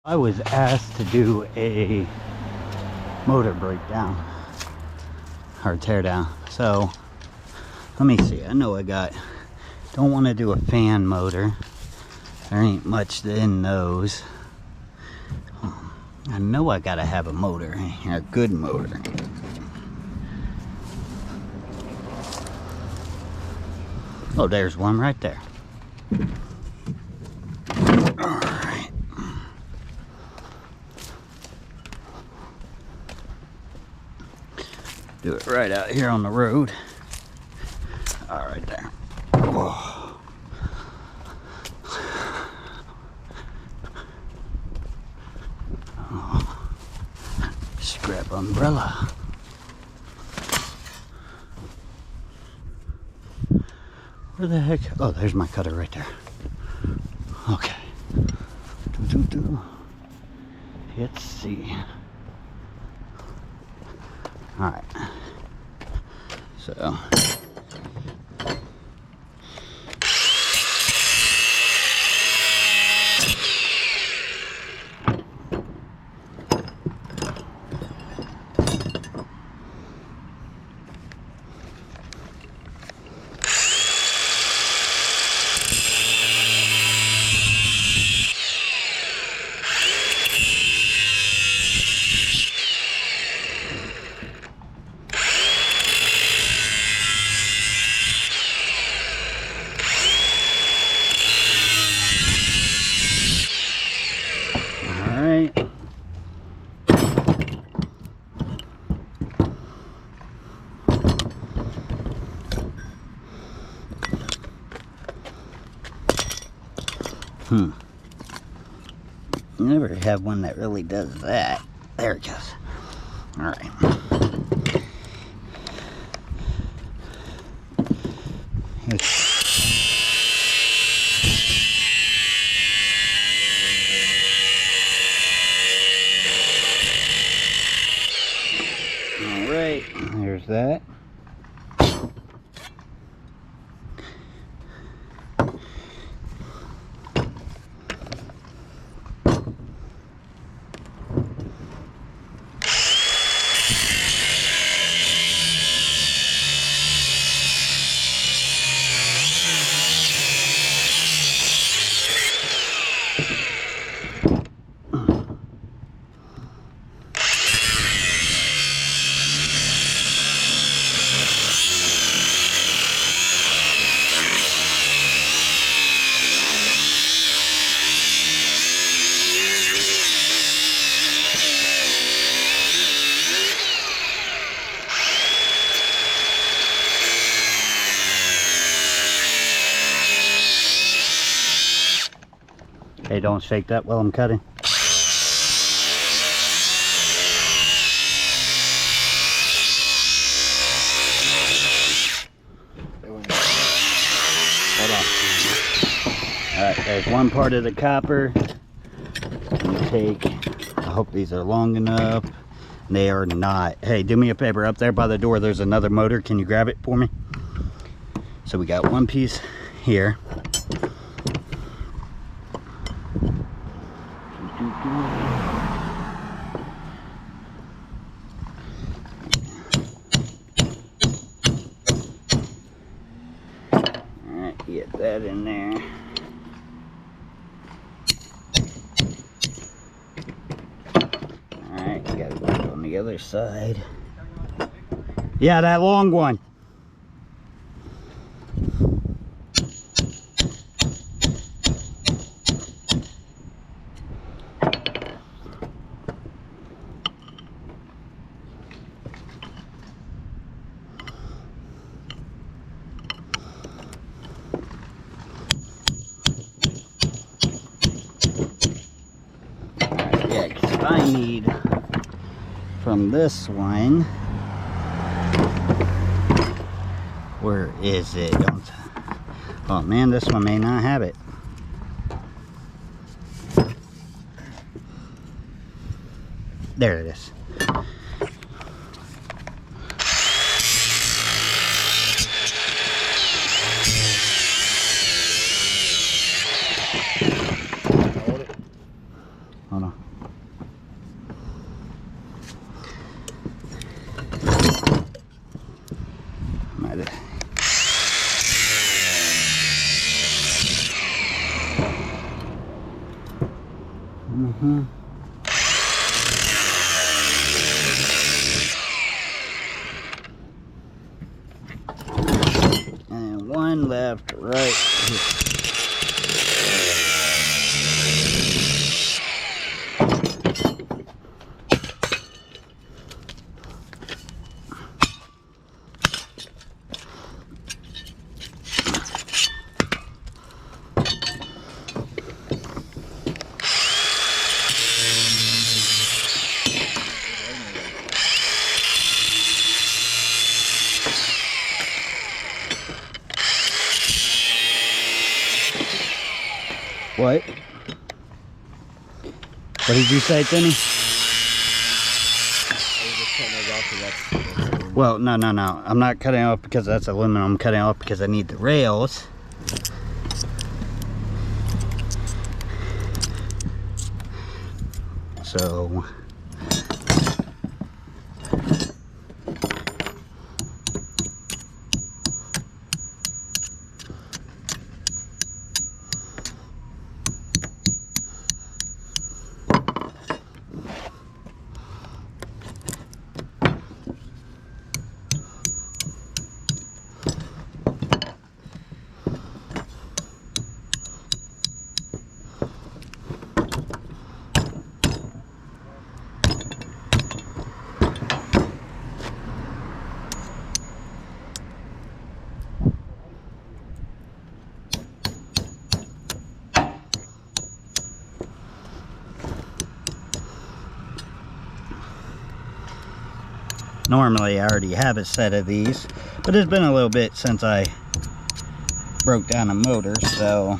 I was asked to do a motor breakdown or tear down. So let me see. I know don't want to do a fan motor. There ain't much in those. I know I gotta have a motor, a good motor. Oh, there's one right there. Alright. Do it right out here on the road. Alright there. Whoa. Oh. Scrap umbrella. Where the heck? Oh, there's my cutter right there. Okay. Let's see. Alright. So. Never have one that really does that. There it goes. Alright. Alright, there's that. Hey, don't shake that while I'm cutting. Hold on. Alright, there's one part of the copper. I hope these are long enough. They are not. Hey, do me a favor. Up there by the door, there's another motor. Can you grab it for me? So we got one piece here. Alright, get that in there. Alright, gotta go on the other side. Yeah, that long one. I need from this one. Where is it? Oh man, this one may not have it. There it is. Hold Hold on. And one left right here. What? What did you say, Timmy? Well, no. I'm not cutting it off because that's aluminum. I'm cutting it off because I need the rails. So... Normally I already have a set of these, but it's been a little bit since I broke down a motor, so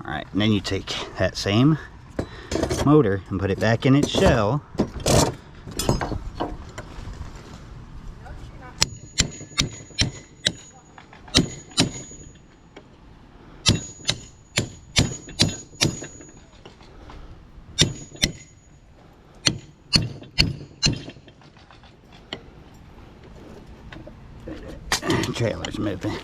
alright, and then you take that same motor and put it back in its shell. Trailer's moving.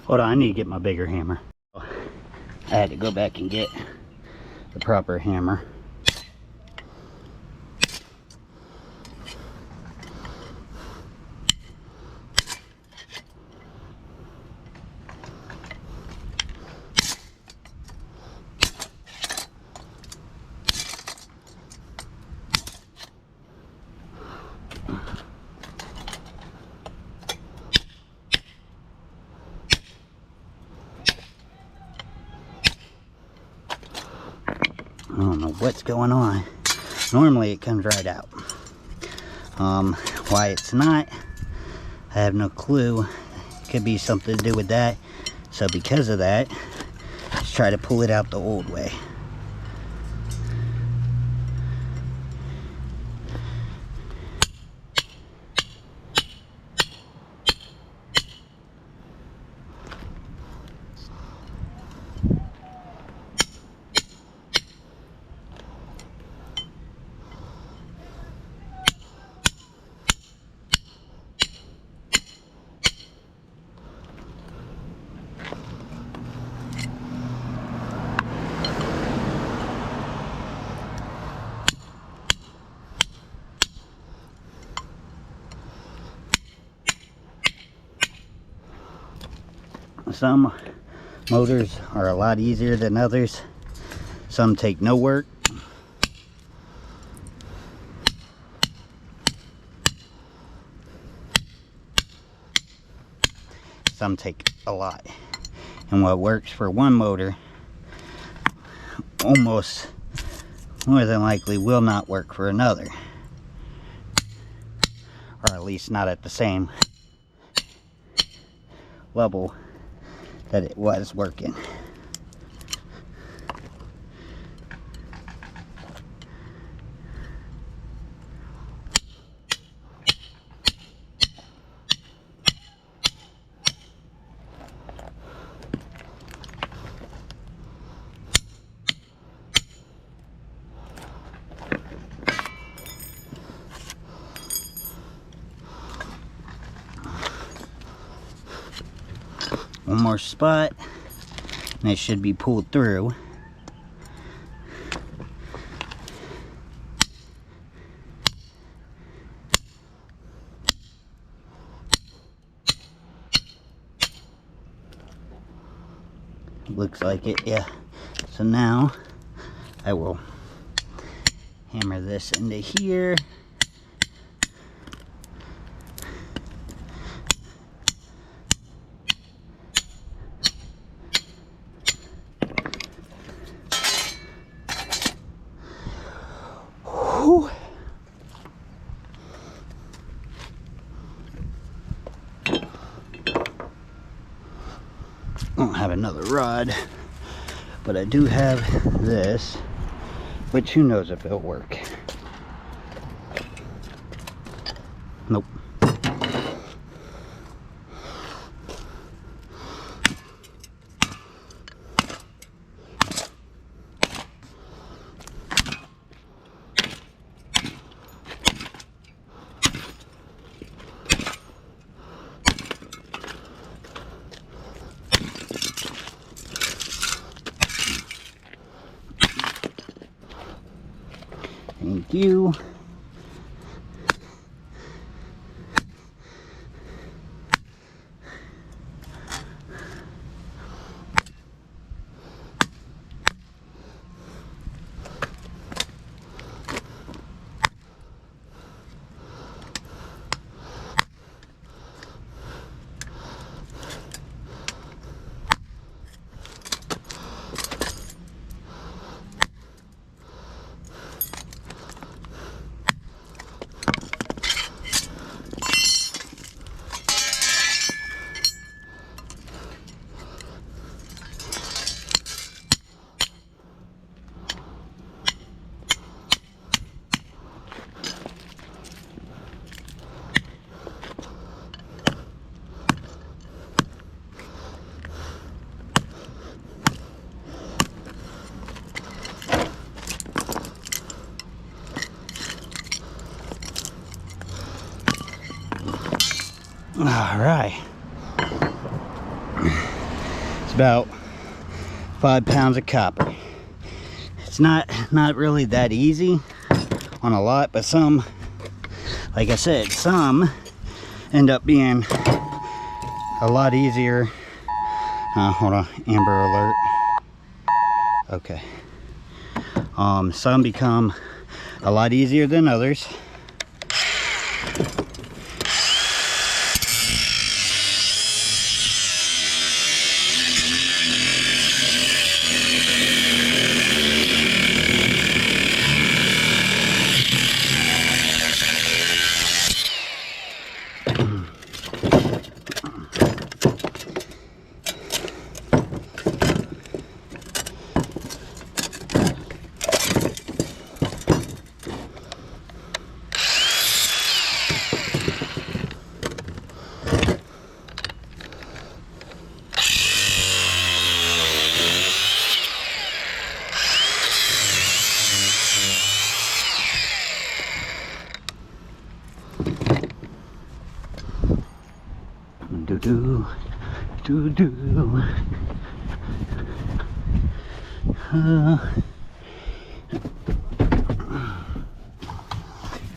Hold on, I need to get my bigger hammer. I had to go back and get the proper hammer. I don't know what's going on. Normally it comes right out. Why it's not, I have no clue. Could be something to do with that. So because of that, let's try to pull it out the old way. Some motors are a lot easier than others. Some take no work. Some take a lot. And what works for one motor almost more than likely will not work for another. Or at least not at the same level that it was working. One more spot and it should be pulled through. Looks like it, yeah. So now I will hammer this into here. Whew. I don't have another rod, but I do have this, which who knows if it'll work. Nope. Thank you. All right. It's about 5 pounds of copper. It's not really that easy on a lot, but some, like I said, some end up being a lot easier. Hold on, Amber alert. Okay. Some become a lot easier than others.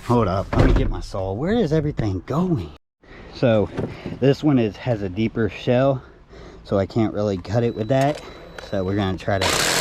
Hold up, let me get my saw. Where is everything going? So this one has a deeper shell, so I can't really cut it with that. So we're gonna try to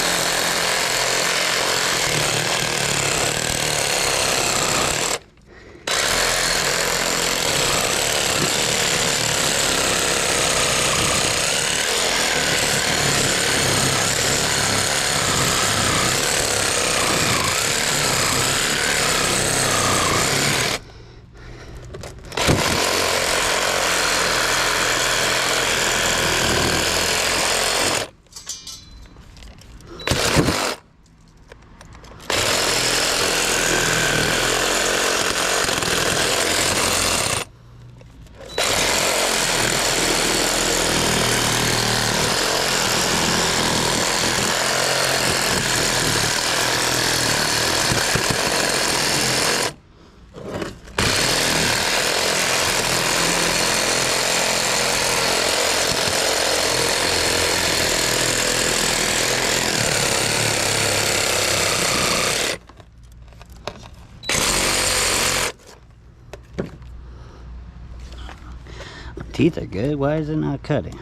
teeth are good. Why is it not cutting?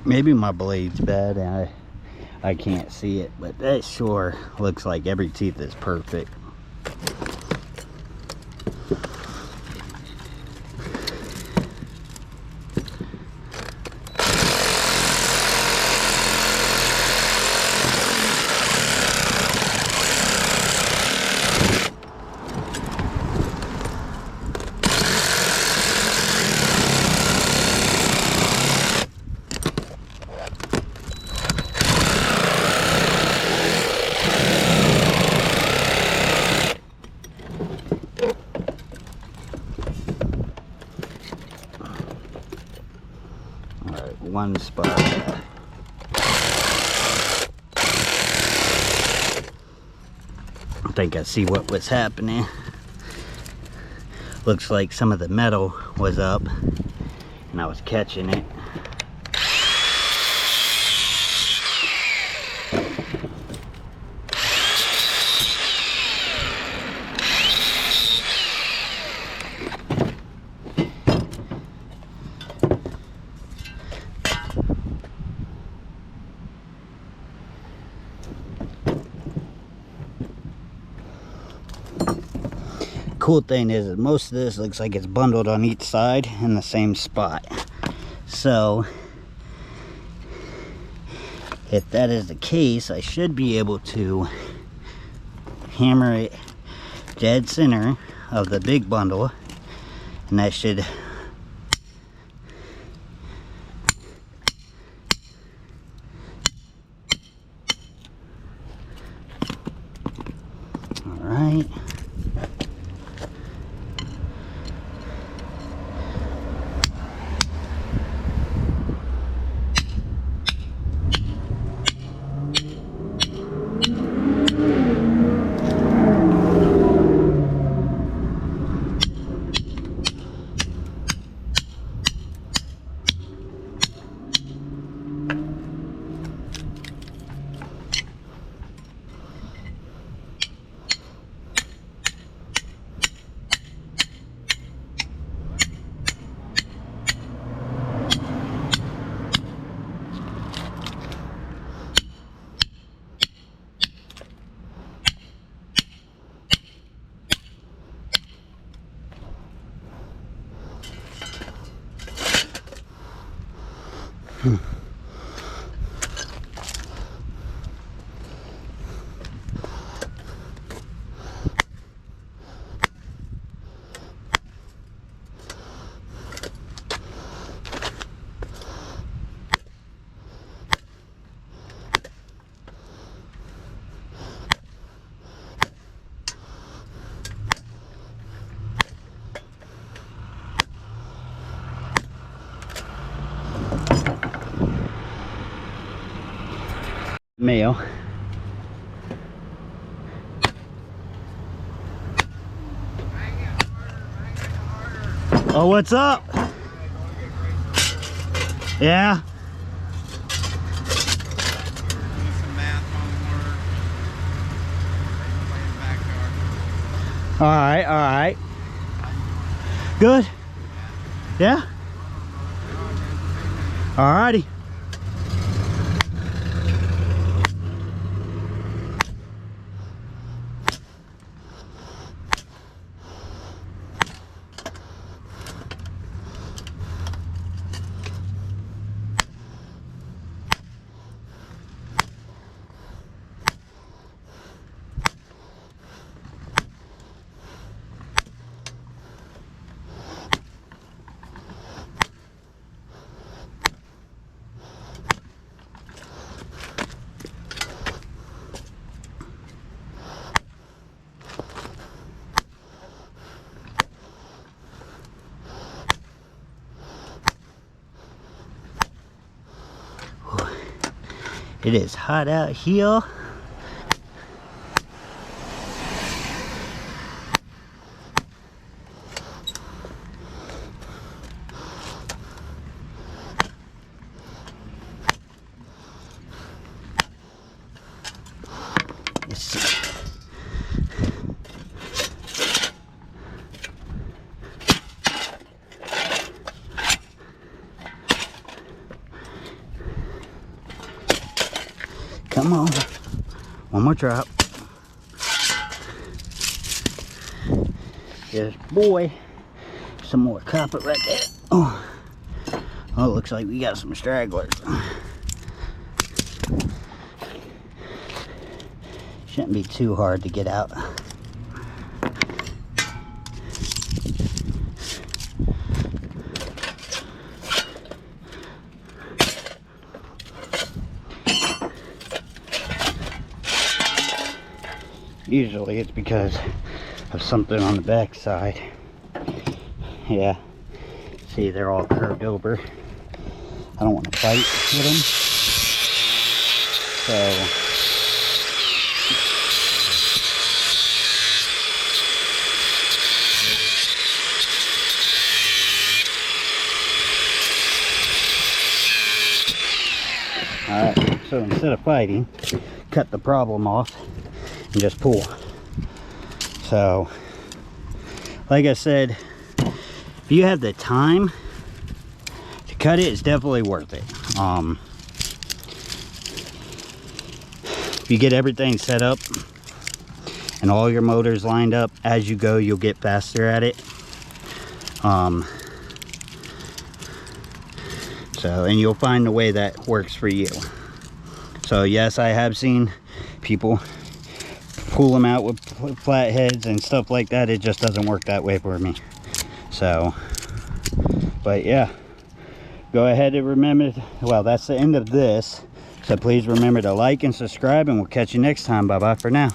Maybe my blade's bad and I can't see it, but that sure looks like every tooth is perfect. One spot. I think I see what was happening. Looks like some of the metal was up and I was catching it. Cool thing is that most of this looks like it's bundled on each side in the same spot. So if that is the case, I should be able to hammer it dead center of the big bundle, and that should all right. Mail. Oh, what's up? Yeah. All right, all right. Good. Yeah. All righty. It is hot out here. Let's see. Come on. One more drop. Yes, boy. Some more copper right there. Oh, it looks like we got some stragglers. Shouldn't be too hard to get out. Usually it's because of something on the back side. Yeah, see, they're all curved over. I don't want to fight with them, so alright, so instead of fighting, cut the problem off and just pull. So like I said, if you have the time to cut it, it's definitely worth it. If you get everything set up and all your motors lined up, as you go you'll get faster at it. So, and you'll find the way that works for you. So yes, I have seen people pull them out with flat heads and stuff like that. It just doesn't work that way for me. So, but yeah, go ahead and remember, well, that's the end of this. So please remember to like and subscribe, and we'll catch you next time. Bye bye for now.